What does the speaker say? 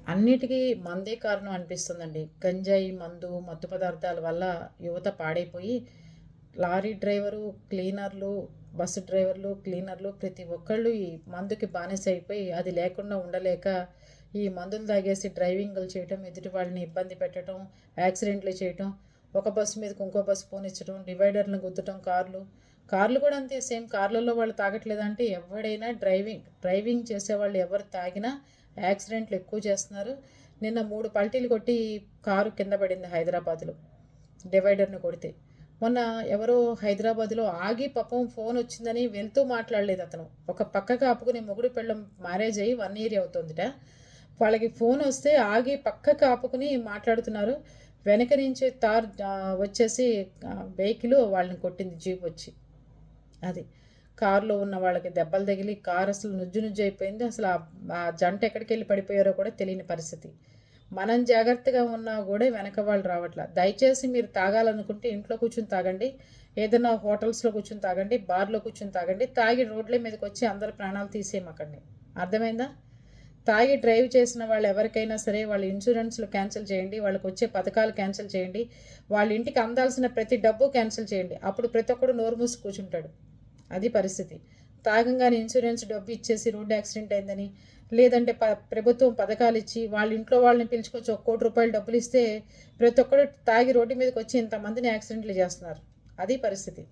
అన్నిటికీ మందే కారణం అనిపిస్తుందండి. గంజాయి, మందు, మత్తు పదార్థాల వల్ల యువత పాడైపోయి లారీ డ్రైవరు, క్లీనర్లు, బస్సు డ్రైవర్లు, క్లీనర్లు ప్రతి ఒక్కళ్ళు ఈ మందుకి బానిస అయిపోయి అది లేకుండా ఉండలేక ఈ మందులు తాగేసి డ్రైవింగ్లు చేయటం, ఎదుటి వాళ్ళని ఇబ్బంది పెట్టడం, యాక్సిడెంట్లు చేయటం, ఒక బస్సు మీదకి ఇంకో బస్సు పోనిచ్చడం, డివైడర్లను గుద్దటం, కార్లు కూడా అంతే సేమ్. కార్లలో వాళ్ళు తాగట్లేదంటే ఎవడైనా డ్రైవింగ్ చేసేవాళ్ళు ఎవరు తాగినా యాక్సిడెంట్లు ఎక్కువ చేస్తున్నారు. నిన్న 3 పల్టీలు కొట్టి కారు కింద పడింది హైదరాబాద్లో, డివైడర్ను కొడితే. మొన్న ఎవరో హైదరాబాద్లో ఆగి పాపం ఫోన్ వచ్చిందని వెళ్తూ మాట్లాడలేదు అతను. ఒక పక్కకు ఆపుకుని మొగుడు పెళ్ళం మ్యారేజ్ అయ్యి 1 ఇయర్ అవుతుందిట. వాళ్ళకి ఫోన్ వస్తే ఆగి పక్కకు ఆపుకుని మాట్లాడుతున్నారు. వెనక నుంచి వచ్చేసి వెహికల్ వాళ్ళని కొట్టింది, జీప్ వచ్చి. అది కారులో ఉన్న వాళ్ళకి దెబ్బలు తగిలి కారు అసలు నుజ్జు నుజ్జు అయిపోయింది. అసలు ఆ జంట ఎక్కడికి వెళ్ళి పడిపోయారో కూడా తెలియని పరిస్థితి. మనం జాగ్రత్తగా ఉన్నా కూడా వెనక వాళ్ళు రావట్లా. దయచేసి మీరు తాగాలనుకుంటే ఇంట్లో కూర్చుని తాగండి, ఏదైనా హోటల్స్లో కూర్చుని తాగండి, బార్లో కూర్చుని తాగండి. తాగి రోడ్ల మీదకి వచ్చి అందరు ప్రాణాలు తీసేయమకండి. అర్థమైందా? తాగి డ్రైవ్ చేసిన వాళ్ళు ఎవరికైనా సరే వాళ్ళ ఇన్సూరెన్స్లు క్యాన్సిల్ చేయండి, వాళ్ళకి వచ్చే పథకాలు క్యాన్సిల్ చేయండి, వాళ్ళ ఇంటికి అందాల్సిన ప్రతి డబ్బు క్యాన్సిల్ చేయండి. అప్పుడు ప్రతి ఒక్కడు నోరు మూసి కూర్చుంటాడు. అది పరిస్థితి. తాగంగానే ఇన్సూరెన్స్ డబ్బు ఇచ్చేసి రోడ్డు యాక్సిడెంట్ అయిందని, లేదంటే ప్రభుత్వం పథకాలు ఇచ్చి వాళ్ళ ఇంట్లో వాళ్ళని పిలుచుకొచ్చి ₹1,00,00,000 డబ్బులు ఇస్తే ప్రతి ఒక్కరు తాగి రోడ్డు మీదకి వచ్చి ఇంతమందిని యాక్సిడెంట్లు చేస్తున్నారు. అది పరిస్థితి.